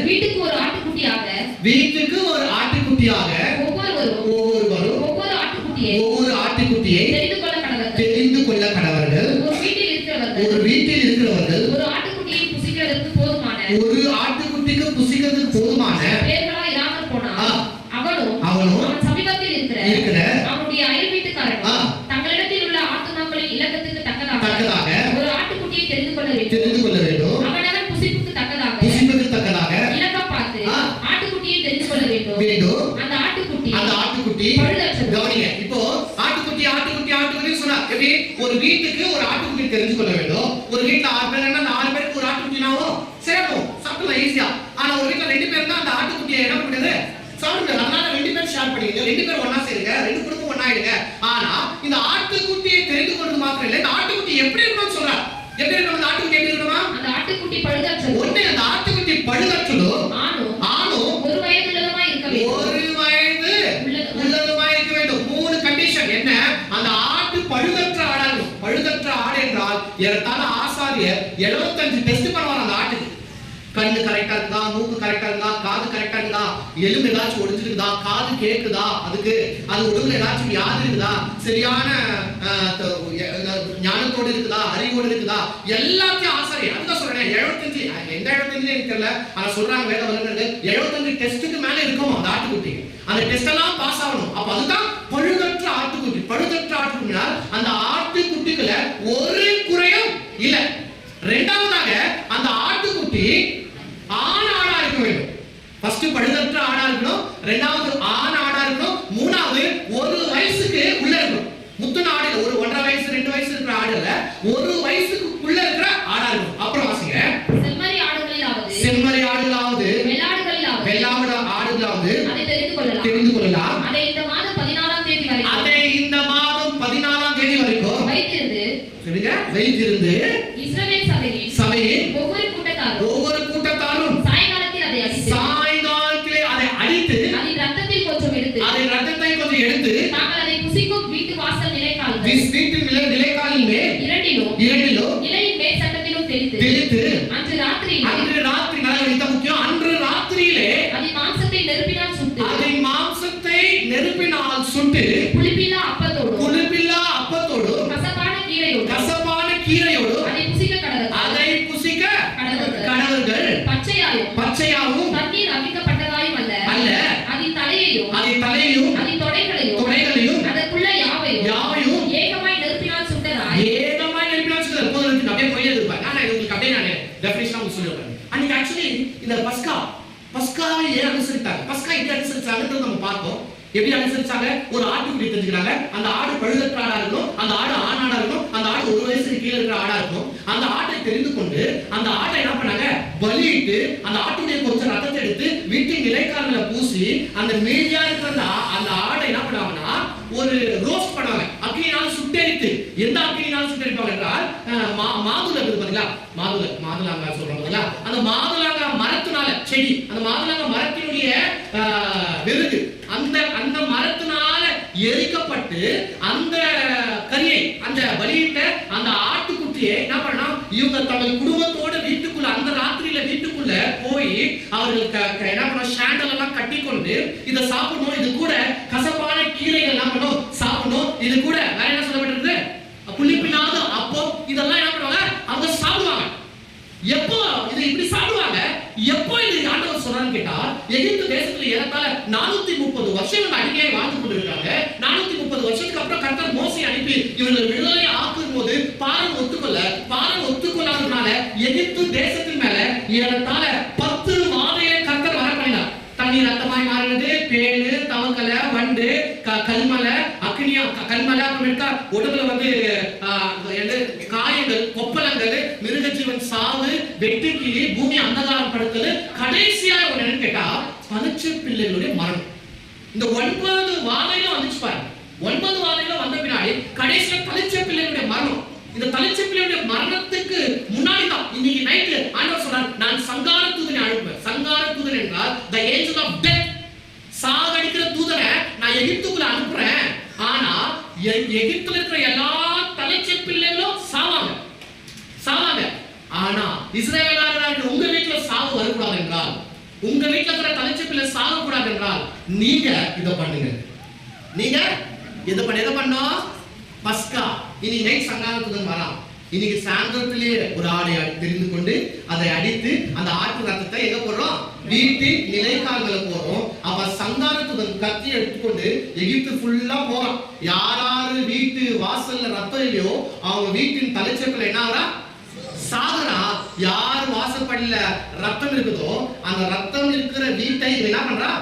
வீட்டுக்கு ஒரு ஆட்டுக்குட்டியாக ஒவ்வொரு ஆட்டுக்குட்டியை தெரிந்து கொள்ள கடவர்கள். ஒரு வீட்டில் இருக்கிறவர்கள் ஒரு ஆட்டுக்குட்டிக்கு புசிக்கிறதுக்கு போதுமான பேர்களா இராமல் போனால் அவனும் அவன் சமீபத்தில் இருக்கிற அவனுடைய அயல் வீட்டுக்காரனும் தங்களிடத்தில் உள்ள ஆத்துமாக்களின் இலக்கத்துக்கு தக்கதாக ஒரு ஆட்டுக்குட்டியை தெரிந்து கொள்ள வேண்டும். அவனவன் புசிப்புக்கு தக்கதாக இலக்கம் பார்த்து ஆட்டுக்குட்டியை தெரிந்து கொள்ள வேண்டும். அந்த ஆட்டுக்குட்டி கவனிங்க. இப்போ ஆட்டுக்குட்டி சொன்னா எப்படி, ஒரு வீட்டுக்கு ஒரு ஆட்டுக்குட்டி தெரிஞ்சு கொள்ள வேண்டும். ஒரு வீட்டுல 6 பேர் இருந்தா 4 பேருக்கு ஒரு ஆட்டுக்குட்டினாவோ சேரும், சாப்பிடலாம் ஈஸியா. ஆனா ஒரு வீட்டுல 2 பேர் தான் அந்த ஆட்டுக்குட்டியை என்ன பண்ணுது, சாப்பிடுங்க. அதனால 2 பேர் ஷேர் பண்ணிக்கங்க, 2 பேர் ஒண்ணா சேருங்க, 2 குடும்பம் ஒண்ணா ஆயிடுங்க. ஆனா இந்த ஆட்டுக்குட்டியை தெரிந்து கொள்வது மாத்திரம் இல்லை, இந்த ஆட்டுக்குட்டி எப்படி இருக்கணும்னு சொல்றாரு. எப்படி இருக்கணும் அந்த ஆட்டுக்குட்டி? எப்படி இருக்கணுமா? அந்த ஆட்டுக்குட்டி பழுதற்றது. ஒண்ணே அந்த ஆட்டுக்குட்டி பழுதற்றதும் ஆணும் ஒரு வயது உள்ளதுமாய் இருக்க வேண்டும். ஒரு வயது உள்ளதுமாய் இருக்க வேண்டும். 3 கண்டிஷன் என்ன? அந்த ஆட்டு பழுதற்ற ஆடாகும். பழுதற்ற ஆடு என்றால் ஏறத்தாழ ஆசாரியர் 75 டெஸ்ட் பண்ணுவார் அந்த ஆட்டுக்கு. கண்ணு கரெக்டா இருந்தா, மூக்கு கரெக்டா இருந்தா, காது கரெக்டா இருந்தா, எலும்பு ஏதாச்சும் ஒடிஞ்சிருக்குதா, காது கேக்குதா, அதுக்கு அது உடம்புல ஏதாச்சும் வியாதி இருக்குதா, சரியான ஞானத்தோடு இருக்குதா, அறிவோடு இருக்குதா, எல்லாத்தையும் ஆசாரியர். அதுதான் சொல்றேன் 75 எந்த 75 எனக்கு தெரியல, ஆனா சொல்றாங்க வேத வல்லுநர்கள் 75 டெஸ்ட்டுக்கு மேல இருக்கும் அந்த ஆட்டுக்குட்டி. அந்த டெஸ்ட் எல்லாம் பாஸ் ஆகணும். அப்ப அதுதான் பழுதற்ற ஆட்டுக்குட்டி. பழுதற்ற ஆட்டுக்குட்டினா அந்த ஆட்டுக்குட்டிக்குள்ள ஒரு குறையும் இல்ல. இரண்டாவதாக அந்த ஆட்டுக்குட்டி ஆண் ஆடா இருக்க வேண்டும். ஃபர்ஸ்ட் பழுதற்ற ஆடா இருக்கணும், இரண்டாவது ஆண் ஆடா இருக்கணும், மூணாவது ஒரு வயசுக்கு உள்ள இருக்கணும். முத்துன ஆடு ஒரு 1.5 வயசு 2 வயசு இருக்கிற ஆடு இல்ல, ஒரு வயசுக்குள்ள இருக்கிற ஆடா இருக்கணும். அப்புறம் வாசிங்க. செம்மறி ஆடுகளிலாவது செம்மறி ஆடுகளாவது வெள்ளாடுகளிலாவது வெள்ளாடு ஆடுகளாவது அதை தெரிந்து கொள்ளலாம். அதை இந்த மாதம் 14ஆம் தேதி வரைக்கும் அதை இந்த மாதம் 14ஆம் தேதி வரைக்கும் வைத்திருந்து இஸ்ரவேல் சபையின் ஒவ்வொரு கூட்டத்தாரும் சாயங்காலத்திலே அதை அடித்து அதன் ரத்தத்தை கொஞ்சம் எடுத்து தாங்கள் அதை புசிக்கும் வீட்டு வாசல் நிலைக்காலின் மேல் இரண்டிலும் இலையின் மேல் சட்டத்திலும் தெளித்து அன்று ராத்திரி முக்கியம். அன்று ராத்திரியிலே அதை மாம்சத்தை நெருப்பினால் சுட்டு புளிப்பில்லா அப்பத்தோடு கசப்பான கீரையோடு அதை புசிக்க கடவர்கள். பச்சையாவும் தண்ணீர் அவிக்கப்பட்டதாயும் அல்ல, அதன் தலையையும் அதன் தொடைகளையும் அதற்குள்ள யாவையும் ஏகமாய் நெருப்பினால் சுட்டதாய். போதும் அப்படியே போய் இருப்பாங்க. ஆனா உங்களுக்கு அப்படியே நான் டெஃபினிஷனா உங்களுக்கு சொல்லுவேன். அன்னைக்கு ஆக்சுவலி இந்த பஸ்காவை ஏன் அனுசரித்தாங்க, பஸ்கா எப்படி அனுசரிச்சாங்கன்றது நம்ம பார்த்தோம். எப்படி அனுசரிச்சாங்க? ஒரு ஆட்டுக்குட்டி தெரிஞ்சுக்கிறாங்க. அந்த ஆடு பழுதற்ற ஆடா இருக்கும், அந்த ஆடு ஆணாடா இருக்கும், அந்த ஆடு ஒரு வயசுக்கு கீழே இருக்கிற ஆடா இருக்கும். அந்த ஆட்டை தெரிந்து கொண்டு அந்த ஆட்டை என்ன பண்ணாங்க, பலியிட்டு அந்த ஆட்டுடைய கொஞ்சம் ரத்தத்தை எடுத்து வீட்டின் நிலைக்காலில் பூசி அந்த மீதியா இருக்கிற அந்த ஆடை என்ன பண்ணுவாங்கன்னா ஒரு ரோஸ்ட் பண்ணுவாங்க. அக்னியினால் சுட்டெரித்து. எந்த அக்னியினால் சுட்டெரிப்பாங்க என்றால் மாதுளை இருக்குது பாத்தீங்களா, மாதுளங்காய் சொல்றாங்க பாத்தீங்களா, அந்த மாதுளங்காய் மரத்தினால செடி, அந்த மாதுளங்காய் மரத்தினுடைய விருது அந்த மரத்தினால எரிக்கப்பட்டு அந்த கரியை அந்த பலியிட்ட அந்த ஆட்டுக்குட்டியை என்ன பண்ணா இவங்க தங்கள் குடும்பத்தோட வீட்டுக்குள்ள அந்த ராத்திரியில வீட்டுக்குள்ள போய் அவர்களுக்கு என்ன பண்ண சாண்டல் எல்லாம் கட்டி கொண்டு இதை சாப்பிடணும். இது கூட கசப்பான கீரைகள் என்ன பண்ணணும் சாப்பிடணும். இது கூட வேற என்ன சொல்லப்பட்டிருக்கு, புளிப்பில்லாத அப்போ இதெல்லாம் என்ன பண்ணுவாங்க அவங்க சாப்பிடுவாங்க. எப்போ இது இப்படி சாப்பிடுவாங்க, எப்போ இது ஆண்டவர் சொல்றான்னு கேட்டா எகிப்து தேசத்துல ஏறத்தாழ 430 வருஷம் அடிமையாய் வாழ்ந்து கொண்டிருக்காங்க. 430 வருஷத்துக்கு அப்புறம் கர்த்தர் மோசே அனுப்பி இவங்களை விடுதலை ஆக்கும் போது பாரம் ஒத்துக்கொள்ளாததுனால எகிப்து தேசத்தின் மேல ஏறத்தாழ 10 வாதையை கர்த்தர் வர பண்ணினார். தண்ணீர் ரத்தமாய் மாறினது, பேனு, தவக்கலை, வண்டு, கல்மலை, அக்னியா கல்மலை, அப்புறமேட்டா உடம்புல காயங்கள், கொப்பளங்கள், மிருக ஜீவன் சாவு, வெட்டுக்கிளி, பூமி அந்தகாரம் படுத்தது, கடைசியா என்னன்னு கேட்டா பனிச்சை பிள்ளைகளுடைய மரணம். இந்த 9 வாதைகளும் வந்துச்சு பாருங்க. 9 வாதைகளும் வந்த பின்னாடி கடைசியில பனிச்சை பிள்ளைகளுடைய மரணம். இந்த பனிச்சை பிள்ளைகளுடைய மரணத்துக்கு முன்னாடி தான் இன்னைக்கு நைட்டு ஆண்டவர் சொல்றார், நான் சங்கார தூதனை அனுப்புவேன். சங்கார தூதன் என்றால் the angel of death, சாகடிக்கிற தூதனை நான் எகிப்துக்குள்ள அனுப்புறேன். ஆனா எகிப்துல இருக்கிற எல்லா தலைச்சை பிள்ளைகளும் சாவாங்க. ஆனா இஸ்ரவேலர்களாகிய உங்க வீட்டுல சாவு வரக்கூடாது என்றால், உங்க வீட்டுல இருக்கிற தலைச்சை பிள்ளை சாகக்கூடாது என்றால் நீங்க இதை பண்ணுங்க. நீங்க எதை பண்ணோம்? பஸ்கா இன்னைக்கு நைட் சங்காரத்துடன் வரலாம். இன்னைக்கு சாயந்தரத்திலேயே ஒரு ஆடை தெரிந்து கொண்டு அதை அடித்து அந்த ஆட்டு ரத்தத்தை எங்க போடுறோம்? வீட்டின் நிலைக்கால்களை போறோம். அப்ப சங்காரத்துடன் கத்தி எடுத்துக்கொண்டு எகிப்து ஃபுல்லா போறோம். யாராரு வீட்டு வாசல்ல ரத்தம் இல்லையோ அவங்க வீட்டின் தலைச்சப்பில் என்ன ஆகுறா? சாகுறா. யார் வாசப்படியில ரத்தம் இருக்குதோ அந்த ரத்தம் இருக்கிற வீட்டை என்ன பண்றா?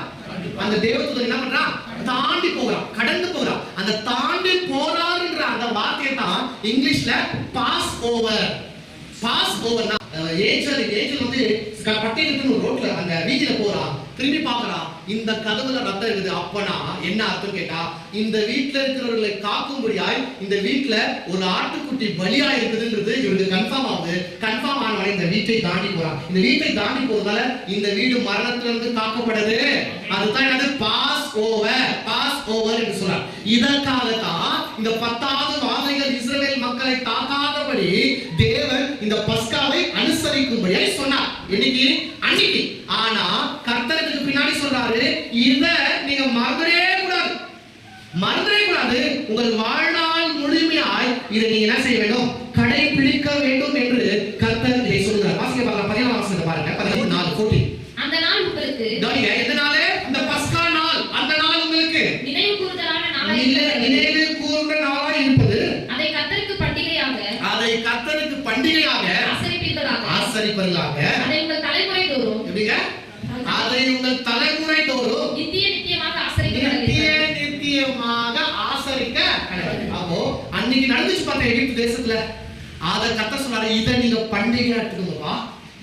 அந்த தேவதூதன் என்ன பண்றா? தாண்டி போறான், கடந்து போறான். அந்த தாண்டி போறாருன்ற அந்த வார்த்தையை தான் இங்கிலீஷ்ல பாஸ் ஓவர். பாஸ் ஓவர்னா ஏஞ்சல் வந்து பட்டியலுக்கு ரோட்ல அந்த வீதியில போறான், திரும்பி பார்க்கறான், இந்த கதவுல ரத்தம் இருக்குது. அப்பனா என்ன அர்த்தம் கேட்டா, இந்த வீட்டுல இருக்கிறவர்களை காக்கும்படியாய் இந்த வீட்டுல ஒரு ஆட்டுக்குட்டி பலியா இருக்குதுன்றது இவருக்கு கன்ஃபார்ம் ஆகுது. கன்ஃபார்ம் ஆனவனே இந்த வீட்டை தாண்டி போறான். இந்த வீட்டை தாண்டி போறதால இந்த வீடு மரணத்திலிருந்து காக்கப்படுது. அதுதான் என்னது? பாஸ் ஓவர் என்று சொல்றார். இதற்காக தான் இந்த 10வது வாதைகள் இஸ்ரவேல் மக்களை தாக்காதபடி தேவன் இந்த பஸ்காவை அனுசரிக்கும்படியாய் சொன்னார். இன்னைக்கு அன்னைக்கு ஆனா கர்த்தருக்கு பின்னாடி சொல்றாரு, உங்கள் வாழ்நாள் முழுமையாய் இதை நீங்க என்ன செய்ய வேண்டும், கடைபிடிக்க வேண்டும் என்று கர்த்தர் இதை சொல்கிறார். வாசிக்க பார்க்கலாம், 14ஆம் வசனத்தை பாருங்க. 14:4. அந்த நாள் உங்களுக்கு எந்த நாள்? அந்த பஸ்கா நாள். அந்த நாள் உங்களுக்கு நினைவு கூறுதலான நாளாய் நினைவு கூர்ந்த நாளாய் இருப்பது, அதை கர்த்தருக்கு பண்டிகையாக ஆசரிப்பீர்களாக. அதை உங்கள் தலைமுறை தோறும் எப்படிங்க? அதை உங்கள் தலைமுறை தோறும் நித்தியமாக ஆசரிக்க. அப்போ அன்னைக்கு நடந்துச்சு பார்த்தா எகிப்து தேசத்துல, அத கர்த்தர் சொன்னாரு, இதை நீங்க பண்டிகை எடுத்துக்கோங்கப்பா.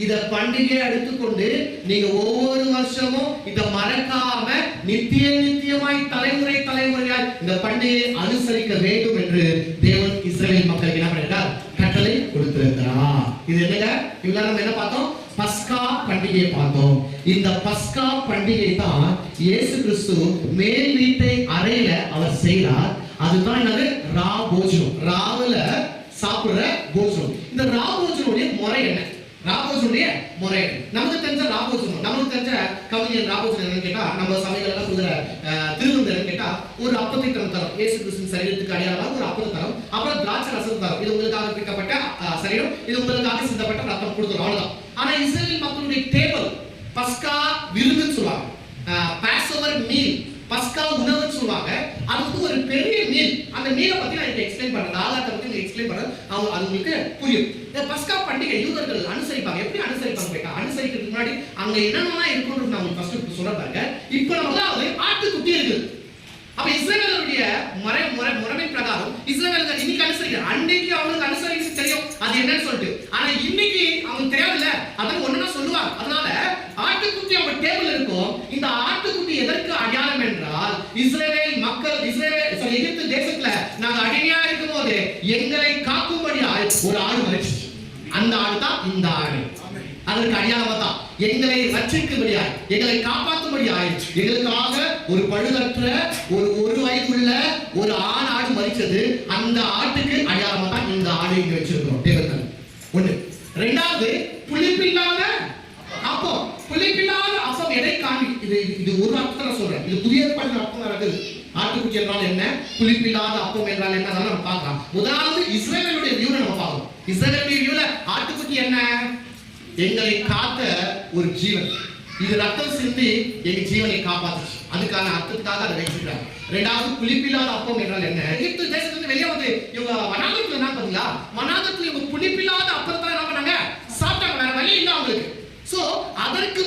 இத பண்டிகை எடுத்துக்கொண்டு நீங்க ஒவ்வொரு வருஷமும் இத மறக்காம நித்தியமாய் தலைமுறையாய் இந்த பண்டிகையை அனுசரிக்க வேண்டும் என்று தேவன் இஸ்ரவேல் மக்களுக்கு என்ன பண்ணிட்டார், கட்டளை கொடுத்திருக்கிறார். இது என்னங்க, இவ்வளவு நம்ம என்ன பார்த்தோம், பஸ்கா பண்டிகையை பார்த்தோம். இந்த பஸ்கா பண்டிகை தான் இயேசு கிறிஸ்து மேல் வீட்டை அறையில அவர் செய்கிறார். அதுதான் என்னது, ரா போஜனம். ராவுல சாப்பிடுற போஜனம். இந்த ரா போஜனுடைய முறை என்ன? ராபோஜனுடைய முறை நமக்கு தெரிஞ்ச ராபோஜனம், நமக்கு தெரிஞ்ச கவிஞர் ராபோஜனம் என்னன்னு கேட்டா, நம்ம சபைகள் எல்லாம் சொல்ற திருவிழா கேட்டா, ஒரு அப்பத்தை தரும், இயேசு கிறிஸ்துவின் சரீரத்துக்கு அடையாளமாக ஒரு அப்பத்தை தரும், அப்புறம் திராட்சை ரசம் தரும். இது உங்களுக்காக பிரிக்கப்பட்ட சரீரம், இது உங்களுக்காக சிந்தப்பட்ட ரத்தம் கொடுத்துரும், அவ்வளவுதான். ஆனா இஸ்ரவேல் மக்களுடைய டேபிள், பஸ்கா விருந்துன்னு சொல்லுவாங்க, பாஸ்ஓவர் மீல், பஸ்கா உணவுன்னு சொல்லுவாங்க. அது வந்து ஒரு பெரிய மீல். அந்த மீலை பத்தி நான் எக்ஸ்பிளைன் பண்றேன், ஆகாரத்தை பத்தி எக்ஸ்பிளைன் பண்றேன், அது உங்களுக்கு புரியும். இந்த பஸ்கா பண்டிகை யூதர்கள் அனுசரிப்பாங்க. எப்படி அனுசரிப்பாங்க கேட்டா, அனுசரிக்கிறதுக்கு முன்னாடி அங்க என்னென்னலாம் இருக்குன்னு நான் உங்களுக்கு ஃபர்ஸ்ட் சொல்றேன். இப்போ நமக்கு ஆட்டுக்குட்டி இருக்கு. அப்ப இஸ்ரவேலுடைய முறைமை பிரகாரம் இஸ்ரவேலர்கள் இன்னைக்கு அனுசரிக்கிறாங்க. அன்னைக்கு அவங்களுக்கு அனுசரிக்க தெரியும் அது என்னன்னு சொல்லிட்டு, ஆனா இன்னைக்கு அவங்களுக்கு தெரியாதுல்ல, அதான் ஒண்ணுன்னா சொல்லுவாங்க. அதனால ஆட்டுக்குட்டி அவங்க டேபிள் இருக்கும். இந்த ஆட்டுக்குட்டி எதற்கு அடையாளம் என்றால், இஸ்ரவேல் மக்கள் எகிப்து தேசத்துல நாங்க அடிமையா இருக்கும் போது எங்களை காக்கும்படியாய் ஒரு ஆடு மறிச்சு, அந்த ஆடு தான் இந்த ஆடு. அதற்கு அடையாளமா தான் எங்களை ரட்சிக்கும்படியாய், எங்களை காப்பாற்றும்படியாய், எங்களுக்காக ஒரு பழுதற்ற ஒரு வயதுள்ள ஒரு ஆண் ஆடு மறிச்சது. அந்த ஆட்டுக்கு அடையாளமா தான் இந்த ஆடு இங்க வச்சிருக்கிறோம் தேவர்கள். ஒண்ணு. ரெண்டாவது, புளிப்பில்லாத அப்பம். புளிப்பில்லாத அப்பம் எதை காண்பி, இது ஒரு அர்த்தம் சொல்றேன், இது புதிய ஏற்பாட்டின் அர்த்தம் நடக்குது. ஆட்டுக்குட்டி என்றால் என்ன, புளிப்பில்லாத அப்பம் என்றால் என்ன, நம்ம பார்க்கலாம். முதலாவது இஸ்ரவேலுடைய வியூல நம்ம பார்க்கலாம். இஸ்ரவேலுடைய வியூல ஆட்டுக்குட்டி என்ன, எங்களை காத்த ஒரு ஜீவன், இது ரத்தம் சிந்தி எங்க ஜீவனை காப்பாத்துச்சு, அதுக்கான அர்த்தத்துக்காக அதை வச்சிருக்காங்க. ரெண்டாவது, புளிப்பில்லாத அப்பம் என்றால் என்ன, எகிப்து தேசத்துல வெளியே வந்து இவங்க வனாந்தரத்துல என்ன பண்ணீங்களா, வனாந்தரத்துல இவங்க புளிப்பில்லாத அப்பத்தை என்ன பண்ணாங்க, சாப்பிட்டாங்க, வேற வழி இல்லை அவங்களுக்கு. சோ அதற்கு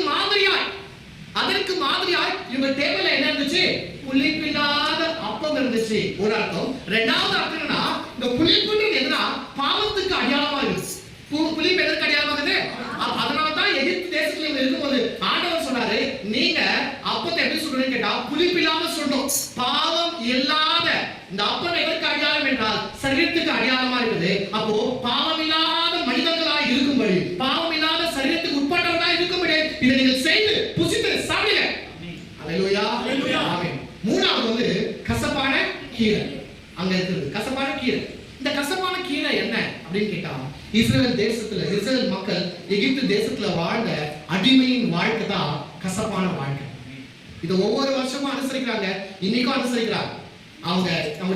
மாதிரியாய் இவங்க டேபிள்ல என்ன இருந்துச்சு, புளிப்பில்லாத அப்பம் இருந்துச்சு, ஒரு அர்த்தம். ரெண்டாவது அர்த்தம் என்னன்னா, இந்த புளிப்புன்றது எதுனா பாவத்துக்கு அடையாளமா இருக்கு. புளிப்பு எதற்கு அடையாளமாகுது, அதனால தான் எகிப்து தேசத்துல இவங்க இருக்கும்போது ஆண்டவர் சொன்னாரு, நீங்க அப்பத்தை எப்படி சொல்றீங்கன்னு கேட்டா, புளிப்பில்லாம சொல்லணும். பாவம் இல்லாத இந்த அப்பம் எதற்கு அடையாளம் என்றால் சரீரத்துக்கு அடையாளமா இருக்குது. அப்போ பாவம் இல்லாத மனிதர்களாய் இருக்கும்படி, பாவம் இல்லாத சரீரத்துக்கு உட்பட்டவர்களாய் இருக்கும்படி இதை நீங்கள் செய்து புசித்து சாப்பிடுங்க. அல்லேலூயா, ஆமென். மூணாவது வந்து கசப்பான கீரை. அங்க இருக்குது கசப்பான கீரை. இந்த கசப்பான கீரை என்ன அப்படின்னு கேட்டா, இஸ்ரவேல் மக்கள் எகிப்து தேசத்துல வாழ்ந்த அடிமையின் வாழ்க்கை தான் கசப்பான வாழ்க்கை. இதை ஒவ்வொரு வருஷமும் அனுசரிக்கிறாங்க, இன்னைக்கும் அனுசரிக்கிறாங்க. அவங்க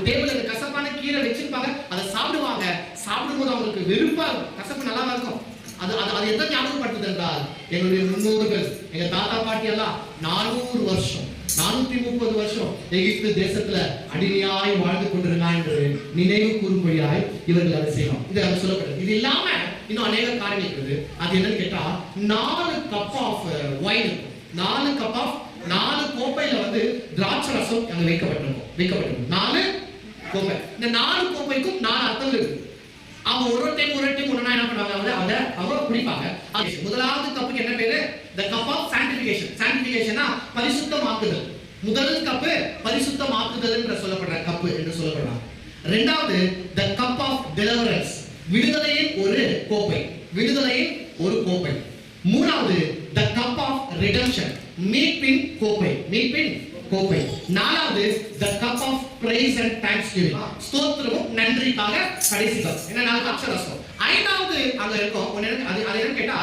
டேபிள்ல இந்த கசப்பான கீரை வச்சிருப்பாங்க, அதை சாப்பிடுவாங்க. சாப்பிடும்போது அவங்களுக்கு வெறுப்பா இருக்கும், கசப்பு நல்லா இருக்கும். அது எதை ஞாபகப்படுத்துது என்றால், எங்களுடைய முன்னோர்கள், எங்க தாத்தா பாட்டி எல்லாம் 400 வருஷம் 430 வருஷம் எகிப்து தேசத்துல அடிமையாய் வாழ்ந்து கொண்டிருந்தார் என்று நினைவு கூறும்படியாய் இவர்கள் அதை செய்யணும். இது அது சொல்லப்படுது. இது இல்லாம இன்னும் அநேக காரணம் இருக்குது. அது என்னன்னு கேட்டா, 4 கப் ஆஃப் வைன் இருக்கும். 4 கப் ஆஃப் 4 கோப்பையில வந்து திராட்சை ரசம் அங்க வைக்கப்பட்டிருக்கும். 4 கோப்பை. இந்த 4 கோப்பைக்கும் 4 அர்த்தம் இருக்கு. அவங்க ஒரு டைம் ஒண்ணா என்ன பண்ணுவாங்க, அவங்க குடிப்பாங்க. முதலாவது கப்புக்கு என்ன பேரு, the cup of sanctification. sanctificationனா பரிசுத்தமாக்குதல். முதல் கப்பு பரிசுத்தமாக்குதல் என்று சொல்லப்படுற கப்பு என்று சொல்லப்படுறாங்க. இரண்டாவது the cup of deliverance, விடுதலையின் ஒரு கோப்பை. மூணாவது the cup of redemption, மீட்பின் கோப்பை. நாலாவது the cup of praise and thanksgiving. ஸ்தோத்திரமும் நன்றிக்காக கடைசி கப். என்ன நாலு அக்ஷரசம். ஐந்தாவது அங்க இருக்கும். அது என்ன கேட்டா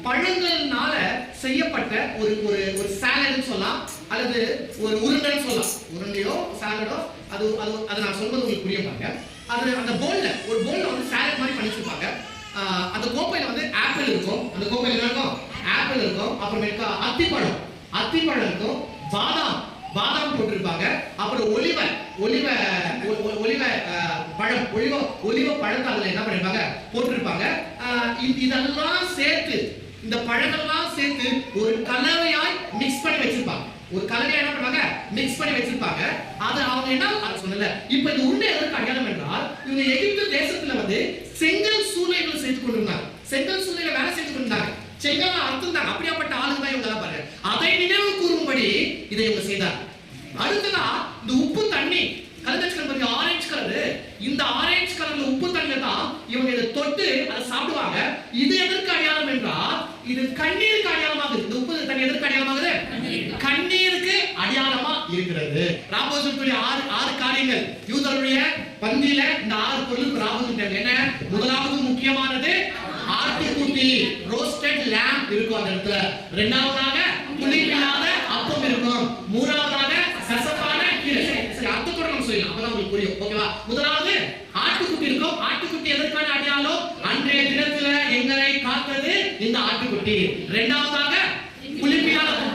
பழங்கள்னால செய்யப்பட்ட ஒரு ஒரு ஒரு சாலட்னு சொல்லலாம் அல்லது ஒரு உருண்டைன்னு சொல்லலாம். உருண்டையோ சாலடோ அது நான் சொல்றது உங்களுக்கு புரிய பாருங்க. அது அந்த ஒரு போல்ல வந்து சாலட் மாதிரி பண்ணி வச்சிருப்பாங்க. அந்த கோப்பையில வந்து ஆப்பிள் இருக்கும். அந்த கோப்பையில என்ன இருக்கும்? ஆப்பிள் இருக்கும். அப்புறமேட்டா அத்திப்பழம் இருக்கும். பாதாம் போட்டிருப்பாங்க. அப்புறம் ஒலிவ பழத்தை அதுல என்ன பண்ணிருப்பாங்க போட்டிருப்பாங்க. இதெல்லாம் சேர்த்து இந்த பழங்கள்லாம் சேர்த்து ஒரு கலவையாய் மிக்ஸ் பண்ணி வச்சிருப்பாங்க. ஒரு கலவையா என்ன பண்ணுவாங்க மிக்ஸ் பண்ணி வச்சிருப்பாங்க. அது அவங்க என்ன சொன்னல இப்ப இந்த உருண்டை எதற்கு அடையாளம் என்றால் இவங்க எகிப்து தேசத்துல வந்து செங்கல் சூளைகள் செய்து கொண்டிருந்தாங்க. செங்கல் சூளையில வேலை செய்து கொண்டிருந்தாங்க. செங்கல் அறுத்துந்தாங்க. அப்படியாப்பட்ட ஆளுங்க தான் இவங்க பாருங்க. அதை நினைவு கூறும்படி இதை இவங்க செய்தாங்க. அடுத்ததா இந்த உப்பு தண்ணி கலர் ஆரஞ்சு கலர். இந்த ஆரஞ்சு கலர்ல உப்பு தண்ணி தான் இவங்க இதை தொட்டு அதை சாப்பிடுவாங்க. இது எதற்கு அடையாளம் என்றால் இது கண்ணீருக்கு அடையாளமாகுது. இந்த உப்பு தண்ணி எதற்கு அடையாளமாகுது? கண்ணீருக்கு அடையாளமா இருக்கிறது. ராபோஜனுடைய ஆறு காரியங்கள் யூதருடைய பந்தியில இந்த 6 பொருளுக்கு ராபோஜன் என்ன? முதலாவது முக்கியமானது ஆட்டுக்குட்டி ரோஸ்டட் lamb இருக்கும் அந்த இடத்துல. இரண்டாவதாக புளிப்பில்லாத அப்பம் இருக்கும். மூன்றாவதாக கசப்பான கீரை. சரி அர்த்தத்தோட நம்ம சொல்லலாம். அப்பதான் உங்களுக்கு புரியும். ஓகேவா? முதலாவது ஆட்டுக்குட்டி இருக்கும். ஆட்டுக்குட்டி எதற்கான அடையாளம்? அன்றைய தினத்துல எங்களை காத்தது இந்த ஆட்டுக்குட்டி. இரண்டாவதாக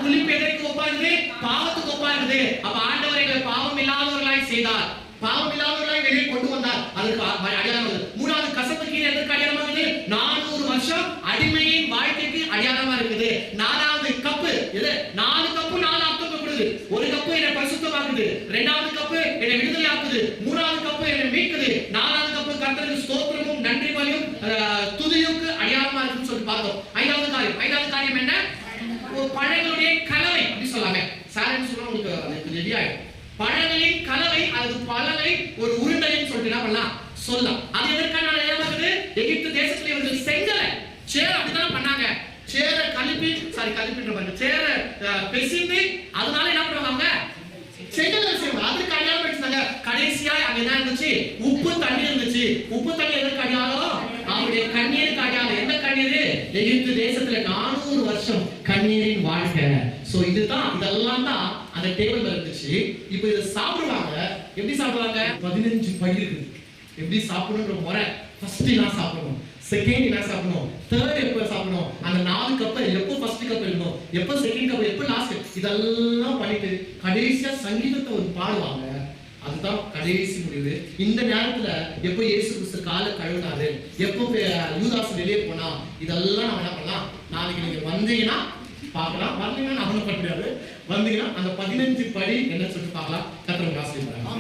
புளிப்பு எதற்கு ஒப்பாகுது? பாவத்துக்கு ஒப்பாகுது. அப்ப ஆண்டவர் எங்களை பாவம் இல்லாதவர்களாய் செய்தார். பாவம் இல்லாதவர்களாய் வெளியே கொண்டு வந்தார். அதுக்கு அடையாளம். மூணாவது கசப்பு கீரை எதற்கு அடையாளமாகுது? 400 வருஷம் அடிமையின் வாழ்க்கைக்கு அடையாளமா இருக்குது. நாலாவது கப்பு எது? 4 கப்பு 4 அர்த்தம் கொடுக்குது. ஒரு கப்பு என்னை பரிசுத்தமாக்குது. இரண்டாவது கப்பு என்னை விடுதலை ஆக்குது. மூணாவது கப்பு என்னை மீட்குது. நாலாவது கப்பு கர்த்தருக்கு ஸ்தோத்திரமும் நன்றி பலியும் துதியுக்கு அடையாளமா இருக்குன்னு சொல்லி பார்த்தோம். ஐந்தாவது காரியம் என்ன? பழங்களுடைய கலவை அப்படி சொல்லாங்க. சாலட் சொன்னா உங்களுக்கு ரெடி ஆயிடும். பழங்களின் கலவை அல்லது பழங்களை ஒரு உருண்டைன்னு சொல்லிட்டு என்ன பண்ணலாம் சொல்லலாம். அது எதற்கான அடையாளமாகுது? எகிப்து தேசத்துல இவர்கள் செங்கலை சேர அப்படிதான் பண்ணாங்க. சேர கலிப்பின்ற பாருங்க. சேர பெசிந்து அதனால என்ன பண்ணுவாங்க செங்கல் செய்வாங்க. அதுக்கு அடையாளம் வச்சிருந்தாங்க. கடைசியா அங்க என்ன இருந்துச்சு? உப்பு தண்ணி இருந்துச்சு. உப்பு தண்ணி எதற்கு அடையாளம்? அவருடைய கண்ணீருக்கு அடையாளம். என்ன கண்ணீர்? எகிப்து தேசத்துல 400 வருஷம் கண்ணீரின் வாழ்க்கை. சோ இதெல்லாம் தான் அந்த டேபிள்ல இருந்துச்சு. இப்போ இத சாப்பிடுவாங்க. எப்படி சாப்பிடுவாங்க? 15 பை இருக்கு. எப்படி சாப்பிடணும்ன்ற முறை. ஃபர்ஸ்ட் நான் சாப்பிடணும், செகண்ட் நான் சாப்பிடணும், தேர்ட் எப்ப சாப்பிடணும், அந்த 4 கப் எப்போ ஃபர்ஸ்ட் கப் இருக்கணும், எப்போ செகண்ட் கப், எப்போ லாஸ்ட், இதெல்லாம் பண்ணிட்டு கடைசியா சங்கீதத்தை ஒரு பாடுவாங்க. அதுதான் கடைசி முடிவு. இந்த நேரத்துல எப்போ இயேசு கிறிஸ்து காலை கழுவினாரு, எப்போ யூதாஸ் வெளியே போனா, இதெல்லாம் நம்ம என்ன பண்ணலாம்? நாளைக்கு நீங்க வந்தீங்கன்னா பார்க்கலாம். வரலீங்கன்னா நான் ஒன்றும் பண்ண முடியாது. வந்தீங்கன்னா அந்த 15 படி என்ன சொல்லிட்டு பார்க்கலாம். கர்த்தர் ஆசீர்வதிப்பார்.